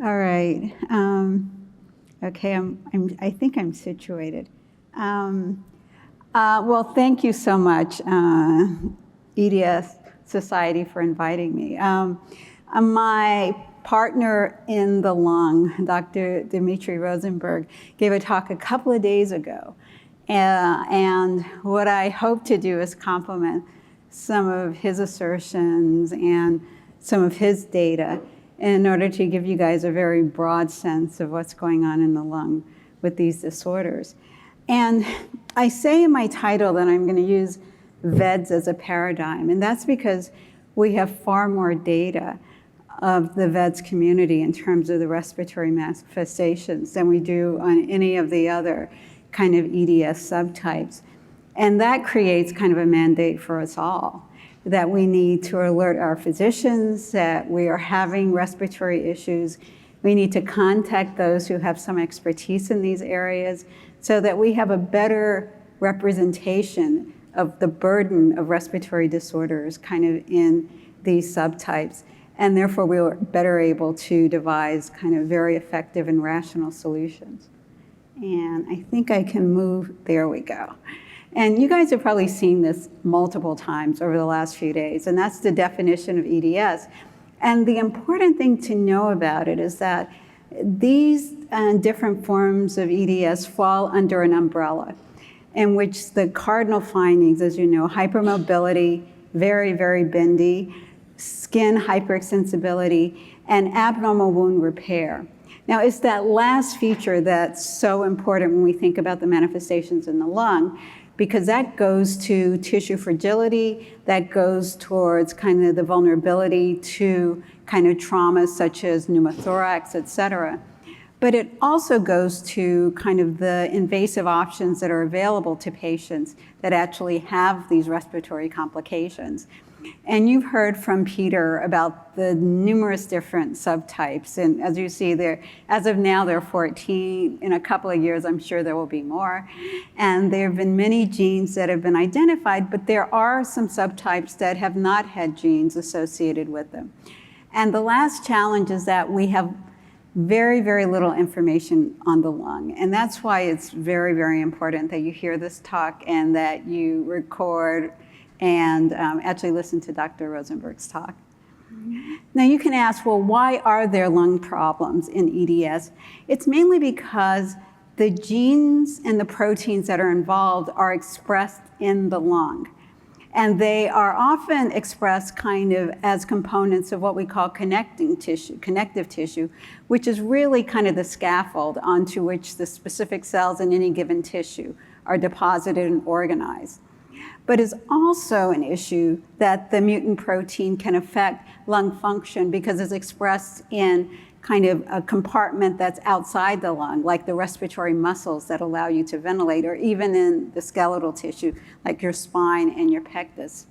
All right. Okay, I think I'm situated. Well, thank you so much, EDS Society, for inviting me. My partner in the lung, Dr. Dmitry Rosenberg, gave a talk a couple of days ago. And what I hope to do is complement some of his assertions and some of his data in order to give you guys a very broad sense of what's going on in the lung with these disorders. And I say in my title that I'm going to use VEDS as a paradigm, and that's because we have far more data of the VEDS community in terms of the respiratory manifestations than we do on any of the other kind of EDS subtypes. And that creates kind of a mandate for us all, that we need to alert our physicians that we are having respiratory issues. We need to contact those who have some expertise in these areas so that we have a better representation of the burden of respiratory disorders kind of in these subtypes. And therefore, we are better able to devise kind of very effective and rational solutions. And I think I can move, there we go. And you guys have probably seen this multiple times over the last few days, and that's the definition of EDS. And the important thing to know about it is that these different forms of EDS fall under an umbrella in which the cardinal findings, as you know, hypermobility, very, very bendy, skin hyperextensibility, and abnormal wound repair. Now, it's that last feature that's so important when we think about the manifestations in the lung, because that goes to tissue fragility, that goes towards kind of the vulnerability to kind of traumas such as pneumothorax, et cetera. But it also goes to kind of the invasive options that are available to patients that actually have these respiratory complications. And you've heard from Peter about the numerous different subtypes. And as you see there, as of now, there are 14. In a couple of years, I'm sure there will be more. And there have been many genes that have been identified, but there are some subtypes that have not had genes associated with them. And the last challenge is that we have very, very little information on the lung. And that's why it's very, very important that you hear this talk and that you record and actually listen to Dr. Rosenberg's talk. Now you can ask, well, why are there lung problems in EDS? It's mainly because the genes and the proteins that are involved are expressed in the lung. And they are often expressed kind of as components of what we call connective tissue, which is really kind of the scaffold onto which the specific cells in any given tissue are deposited and organized. But it's also an issue that the mutant protein can affect lung function because it's expressed in kind of a compartment that's outside the lung, like the respiratory muscles that allow you to ventilate, or even in the skeletal tissue, like your spine and your pectus.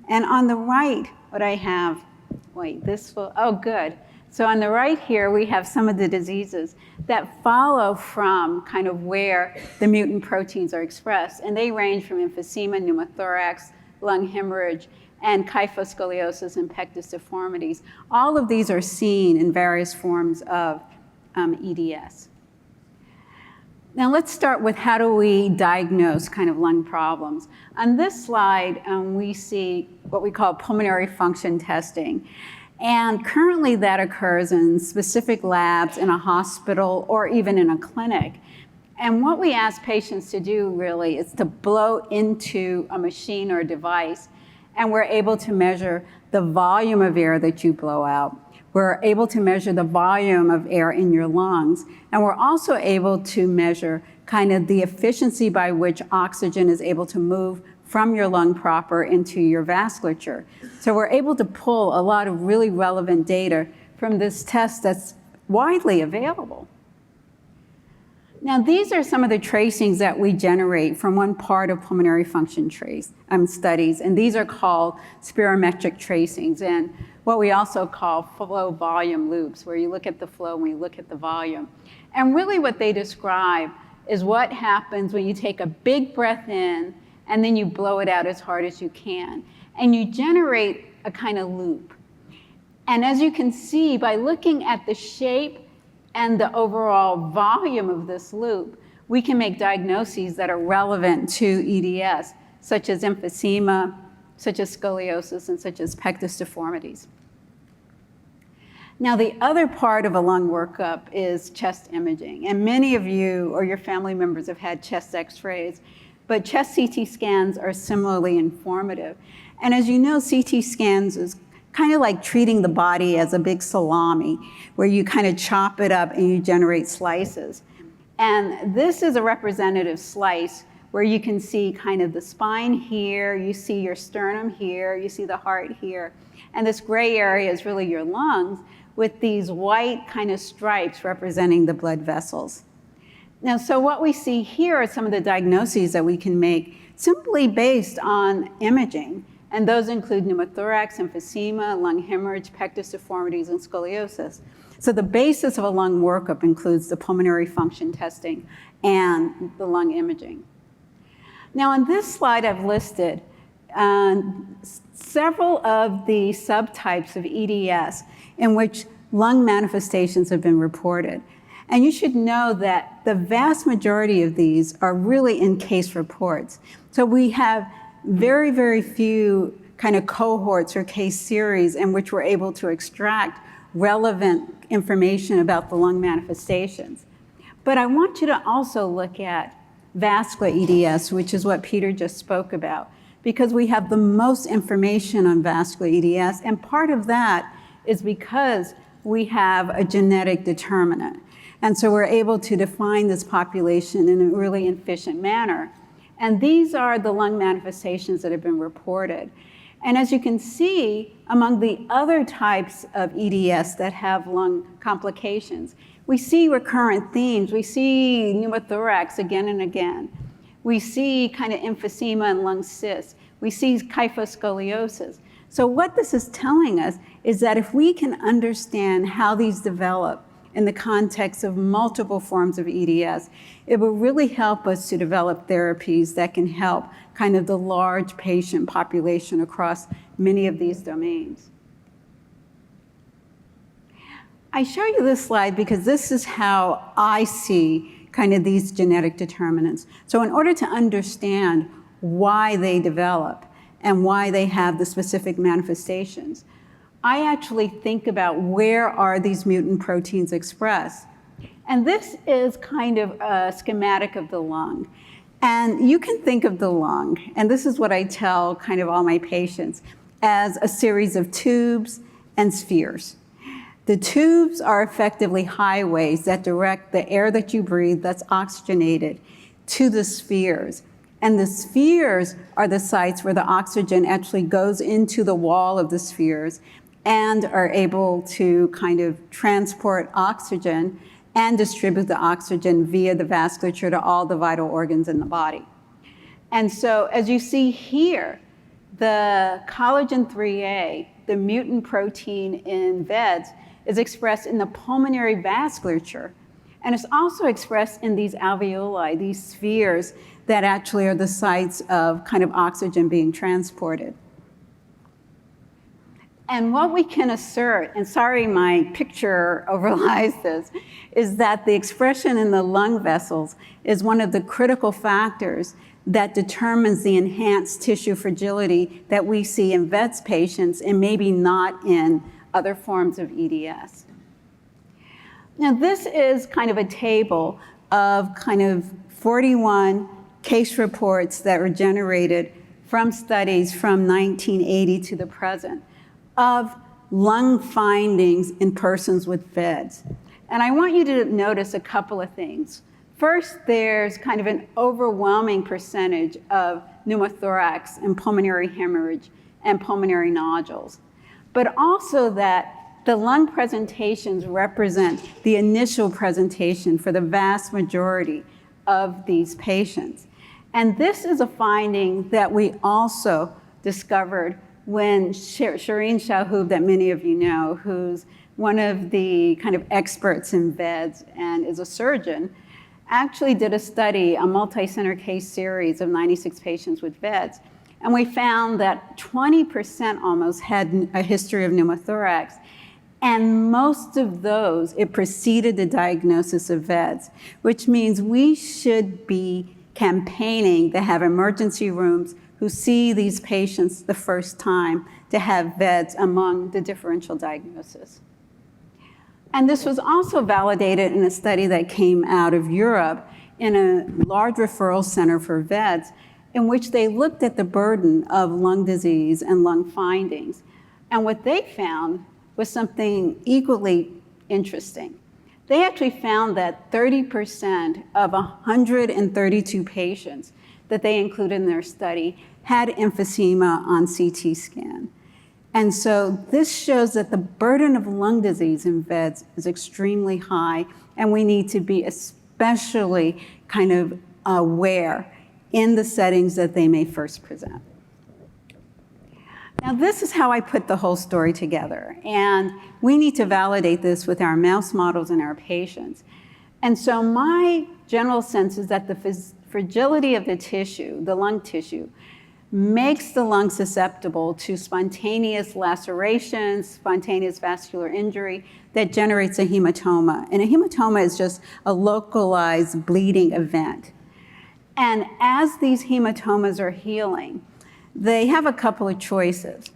And on the right, what I have, oh, good. So on the right here, we have some of the diseases that follow from kind of where the mutant proteins are expressed. And they range from emphysema, pneumothorax, lung hemorrhage, and kyphoscoliosis and pectus deformities. All of these are seen in various forms of EDS. Now let's start with how do we diagnose kind of lung problems. On this slide, we see what we call pulmonary function testing. And currently that occurs in specific labs in a hospital or even in a clinic. And what we ask patients to do really is to blow into a machine or device, and we're able to measure the volume of air that you blow out. We're able to measure the volume of air in your lungs, and we're also able to measure kind of the efficiency by which oxygen is able to move from your lung proper into your vasculature. So we're able to pull a lot of really relevant data from this test that's widely available. Now, these are some of the tracings that we generate from one part of pulmonary function studies, and these are called spirometric tracings, and what we also call flow volume loops, where you look at the flow and we look at the volume. And really what they describe is what happens when you take a big breath in and then you blow it out as hard as you can. And you generate a kind of loop. And as you can see, by looking at the shape and the overall volume of this loop, we can make diagnoses that are relevant to EDS, such as emphysema, such as scoliosis, and such as pectus deformities. Now, the other part of a lung workup is chest imaging. And many of you or your family members have had chest x-rays, but chest CT scans are similarly informative. And as you know, CT scans is kind of like treating the body as a big salami, where you kind of chop it up and you generate slices. And this is a representative slice where you can see kind of the spine here, you see your sternum here, you see the heart here. And this gray area is really your lungs, with these white kind of stripes representing the blood vessels. Now, so what we see here are some of the diagnoses that we can make simply based on imaging. And those include pneumothorax, emphysema, lung hemorrhage, pectus deformities, and scoliosis. So the basis of a lung workup includes the pulmonary function testing and the lung imaging. Now, on this slide, I've listed several of the subtypes of EDS in which lung manifestations have been reported. And you should know that the vast majority of these are really in case reports. So we have very, very few kind of cohorts or case series in which we're able to extract relevant information about the lung manifestations. But I want you to also look at vascular EDS, which is what Peter just spoke about, because we have the most information on vascular EDS, and part of that is because we have a genetic determinant. And so we're able to define this population in a really efficient manner. And these are the lung manifestations that have been reported. And as you can see, among the other types of EDS that have lung complications, we see recurrent themes. We see pneumothorax again and again. We see kind of emphysema and lung cysts. We see kyphoscoliosis. So what this is telling us is that if we can understand how these develop in the context of multiple forms of EDS, it will really help us to develop therapies that can help kind of the large patient population across many of these domains. I show you this slide because this is how I see kind of these genetic determinants. So in order to understand why they develop and why they have the specific manifestations, I actually think about where are these mutant proteins expressed. And this is kind of a schematic of the lung. And you can think of the lung, and this is what I tell kind of all my patients, as a series of tubes and spheres. The tubes are effectively highways that direct the air that you breathe that's oxygenated to the spheres. And the spheres are the sites where the oxygen actually goes into the wall of the spheres and are able to kind of transport oxygen and distribute the oxygen via the vasculature to all the vital organs in the body. And so as you see here, the collagen 3A, the mutant protein in VEDS, is expressed in the pulmonary vasculature. And it's also expressed in these alveoli, these spheres that actually are the sites of kind of oxygen being transported. And what we can assert, and sorry my picture overlies this, is that the expression in the lung vessels is one of the critical factors that determines the enhanced tissue fragility that we see in VEDS patients and maybe not in other forms of EDS. Now this is kind of a table of kind of 41 case reports that were generated from studies from 1980 to the present of lung findings in persons with VEDS. And I want you to notice a couple of things. First, there's kind of an overwhelming percentage of pneumothorax and pulmonary hemorrhage and pulmonary nodules, but also that the lung presentations represent the initial presentation for the vast majority of these patients. And this is a finding that we also discovered when Shireen Shahub, that many of you know, who's one of the kind of experts in VEDS and is a surgeon, actually did a study, a multi-center case series of 96 patients with VEDS. And we found that 20% almost had a history of pneumothorax, And most of those, it preceded the diagnosis of VEDS, which means we should be campaigning to have emergency rooms who see these patients the first time to have VEDS among the differential diagnosis. And this was also validated in a study that came out of Europe in a large referral center for VEDS, in which they looked at the burden of lung disease and lung findings. And what they found was something equally interesting. They actually found that 30% of 132 patients that they included in their study had emphysema on CT scan. And so this shows that the burden of lung disease in VEDS is extremely high, and we need to be especially kind of aware in the settings that they may first present. Now, this is how I put the whole story together, and we need to validate this with our mouse models and our patients. And so my general sense is that the fragility of the tissue, the lung tissue, makes the lung susceptible to spontaneous lacerations, spontaneous vascular injury that generates a hematoma. And a hematoma is just a localized bleeding event. And as these hematomas are healing, they have a couple of choices.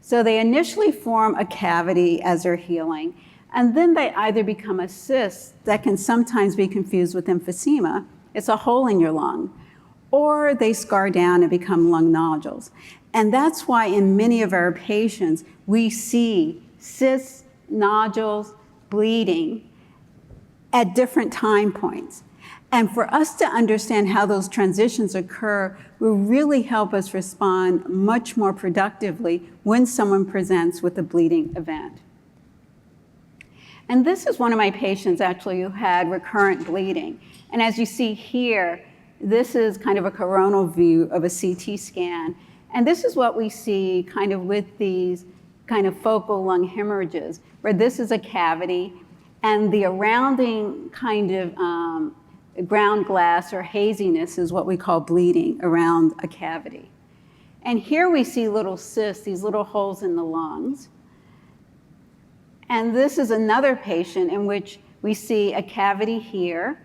So they initially form a cavity as they're healing, and then they either become a cyst that can sometimes be confused with emphysema. It's a hole in your lung. Or they scar down and become lung nodules. And that's why in many of our patients, we see cysts, nodules, bleeding at different time points. And for us to understand how those transitions occur will really help us respond much more productively when someone presents with a bleeding event. And this is one of my patients actually who had recurrent bleeding. And as you see here, this is kind of a coronal view of a CT scan. And this is what we see kind of with these kind of focal lung hemorrhages, where this is a cavity and the surrounding kind of ground glass or haziness is what we call bleeding around a cavity. And here we see little cysts, these little holes in the lungs. And this is another patient in which we see a cavity here,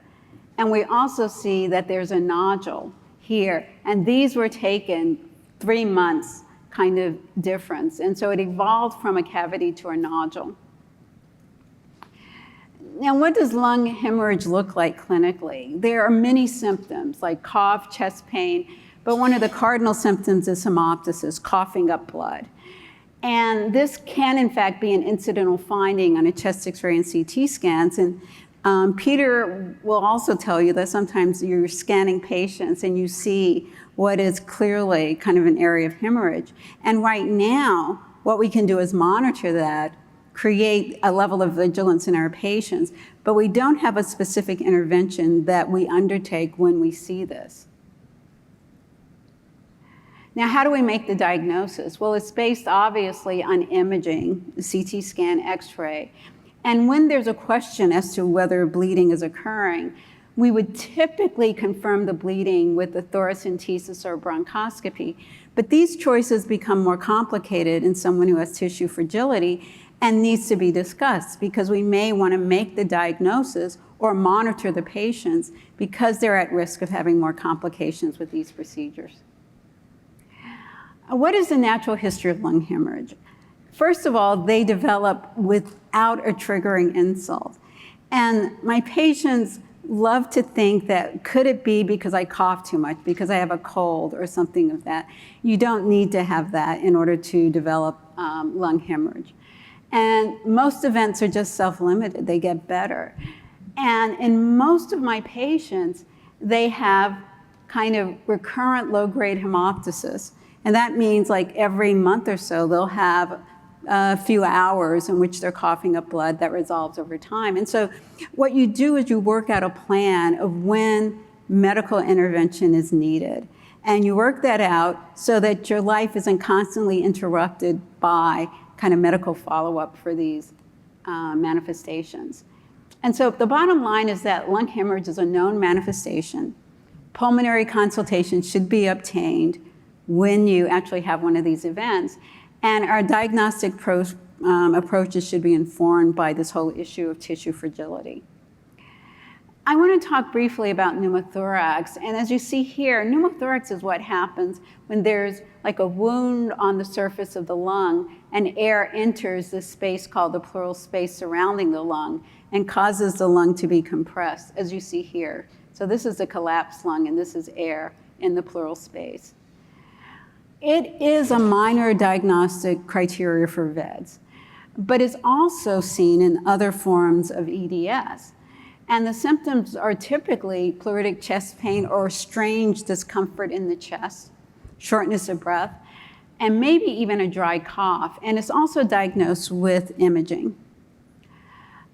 and we also see that there's a nodule here. And these were taken 3 months kind of difference. And so it evolved from a cavity to a nodule. Now, what does lung hemorrhage look like clinically? There are many symptoms like cough, chest pain, but one of the cardinal symptoms is hemoptysis, coughing up blood. And this can, in fact, be an incidental finding on a chest X-ray and CT scans. And Peter will also tell you that sometimes you're scanning patients and you see what is clearly kind of an area of hemorrhage. And right now, what we can do is monitor that, create a level of vigilance in our patients, but we don't have a specific intervention that we undertake when we see this. Now, how do we make the diagnosis? Well, it's based obviously on imaging, CT scan, X-ray. And when there's a question as to whether bleeding is occurring, we would typically confirm the bleeding with a thoracentesis or bronchoscopy. But these choices become more complicated in someone who has tissue fragility and needs to be discussed because we may want to make the diagnosis or monitor the patients because they're at risk of having more complications with these procedures. What is the natural history of lung hemorrhage? First of all, they develop without a triggering insult. And my patients love to think that, could it be because I cough too much, because I have a cold or something of that? You don't need to have that in order to develop lung hemorrhage. And most events are just self-limited, they get better. And in most of my patients, they have kind of recurrent low-grade hemoptysis. And that means like every month or so, they'll have a few hours in which they're coughing up blood that resolves over time. And so what you do is you work out a plan of when medical intervention is needed. And you work that out so that your life isn't constantly interrupted by kind of medical follow-up for these manifestations. And so the bottom line is that lung hemorrhage is a known manifestation. Pulmonary consultation should be obtained when you actually have one of these events. And our diagnostic approaches should be informed by this whole issue of tissue fragility. I want to talk briefly about pneumothorax. And as you see here, pneumothorax is what happens when there's like a wound on the surface of the lung and air enters this space called the pleural space surrounding the lung and causes the lung to be compressed, as you see here. So this is a collapsed lung and this is air in the pleural space. It is a minor diagnostic criteria for VEDS, but it's also seen in other forms of EDS. And the symptoms are typically pleuritic chest pain or strange discomfort in the chest, shortness of breath, and maybe even a dry cough. And it's also diagnosed with imaging.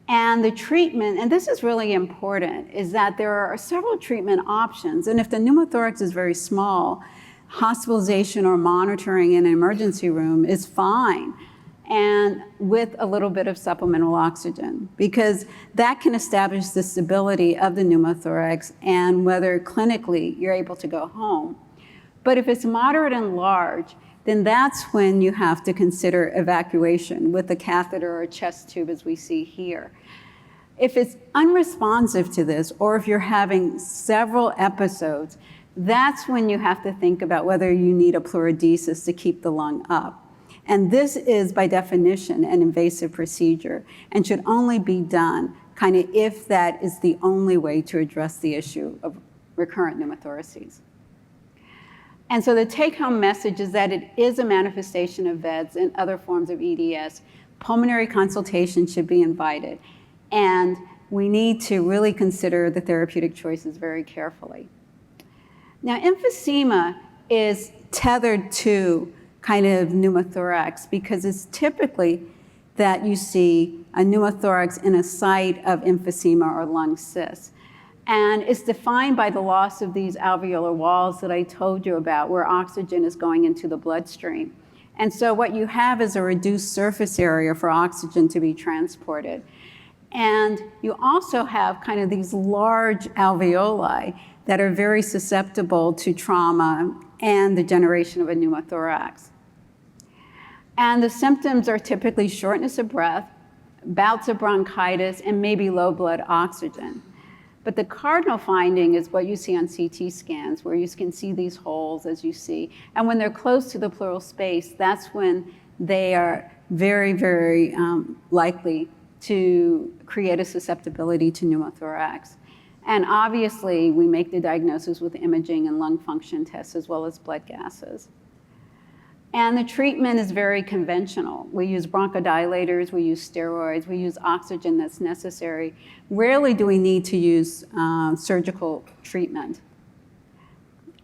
And the treatment, and this is really important, is that there are several treatment options. And if the pneumothorax is very small, hospitalization or monitoring in an emergency room is fine, and with a little bit of supplemental oxygen, because that can establish the stability of the pneumothorax and whether clinically you're able to go home. But if it's moderate and large, then that's when you have to consider evacuation with a catheter or a chest tube, as we see here. If it's unresponsive to this, or if you're having several episodes, that's when you have to think about whether you need a pleurodesis to keep the lung up. And this is, by definition, an invasive procedure and should only be done kind of if that is the only way to address the issue of recurrent pneumothoraces. And so the take-home message is that it is a manifestation of VEDS and other forms of EDS. Pulmonary consultation should be invited. And we need to really consider the therapeutic choices very carefully. Now, emphysema is tethered to kind of pneumothorax because it's typically that you see a pneumothorax in a site of emphysema or lung cyst. And it's defined by the loss of these alveolar walls that I told you about, where oxygen is going into the bloodstream. And so what you have is a reduced surface area for oxygen to be transported. And you also have kind of these large alveoli that are very susceptible to trauma and the generation of a pneumothorax. And the symptoms are typically shortness of breath, bouts of bronchitis, and maybe low blood oxygen. But the cardinal finding is what you see on CT scans, where you can see these holes, as you see. And when they're close to the pleural space, that's when they are very, very likely to create a susceptibility to pneumothorax. And obviously, we make the diagnosis with imaging and lung function tests, as well as blood gases. And the treatment is very conventional. We use bronchodilators, we use steroids, we use oxygen that's necessary. Rarely do we need to use surgical treatment.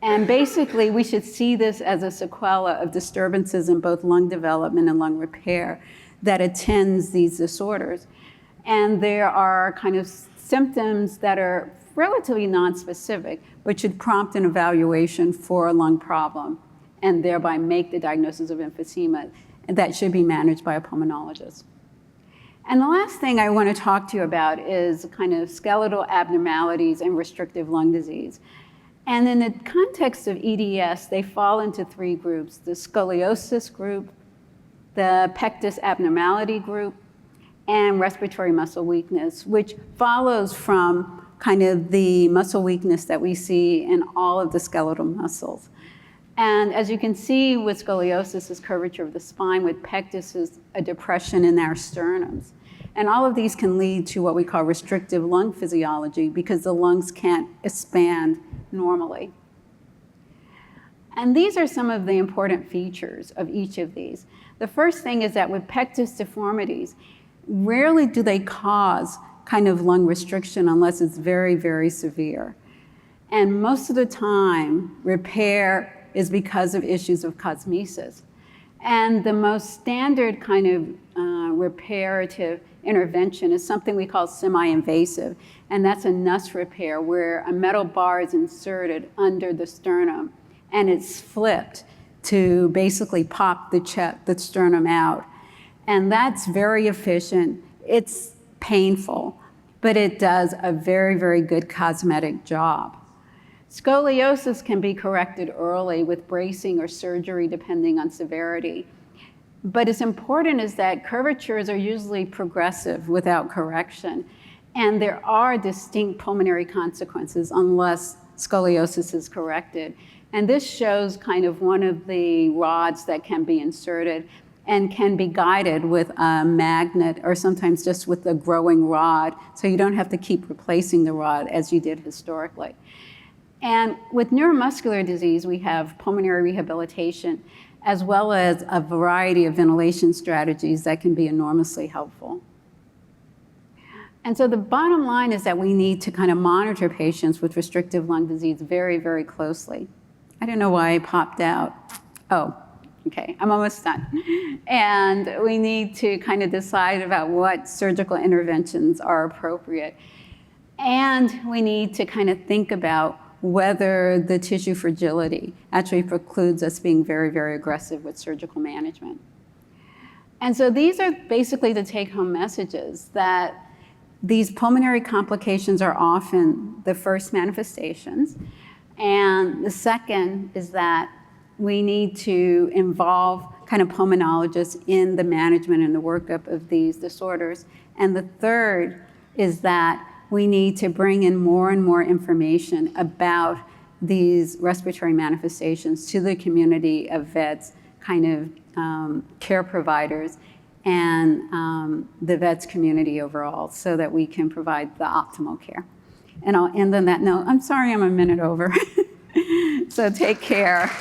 And basically, we should see this as a sequela of disturbances in both lung development and lung repair that attends these disorders. And there are kind of symptoms that are relatively nonspecific, but should prompt an evaluation for a lung problem, and thereby make the diagnosis of emphysema, and that should be managed by a pulmonologist. And the last thing I want to talk to you about is kind of skeletal abnormalities and restrictive lung disease. And in the context of EDS, they fall into three groups: the scoliosis group, the pectus abnormality group, and respiratory muscle weakness, which follows from kind of the muscle weakness that we see in all of the skeletal muscles. And as you can see with scoliosis is curvature of the spine, with pectus is a depression in our sternums. And all of these can lead to what we call restrictive lung physiology because the lungs can't expand normally. And these are some of the important features of each of these. The first thing is that with pectus deformities, rarely do they cause kind of lung restriction unless it's very, very severe. And most of the time, repair is because of issues of cosmesis. And the most standard kind of reparative intervention is something we call semi-invasive, and that's a NUS repair where a metal bar is inserted under the sternum and it's flipped to basically pop the sternum out. And that's very efficient. It's painful, but it does a very, very good cosmetic job. Scoliosis can be corrected early with bracing or surgery depending on severity. But it's important is that curvatures are usually progressive without correction. And there are distinct pulmonary consequences unless scoliosis is corrected. And this shows kind of one of the rods that can be inserted and can be guided with a magnet or sometimes just with a growing rod, so you don't have to keep replacing the rod as you did historically. And with neuromuscular disease, we have pulmonary rehabilitation as well as a variety of ventilation strategies that can be enormously helpful. And so the bottom line is that we need to kind of monitor patients with restrictive lung disease very, very closely. I don't know why I popped out. Oh, okay, I'm almost done. And we need to kind of decide about what surgical interventions are appropriate. And we need to kind of think about whether the tissue fragility actually precludes us being very, very aggressive with surgical management. And so these are basically the take-home messages that these pulmonary complications are often the first manifestations. And the second is that we need to involve kind of pulmonologists in the management and the workup of these disorders. And the third is that we need to bring in more and more information about these respiratory manifestations to the community of vets, kind of care providers, and the vets community overall, so that we can provide the optimal care. And I'll end on that note. I'm sorry I'm a minute over. So take care.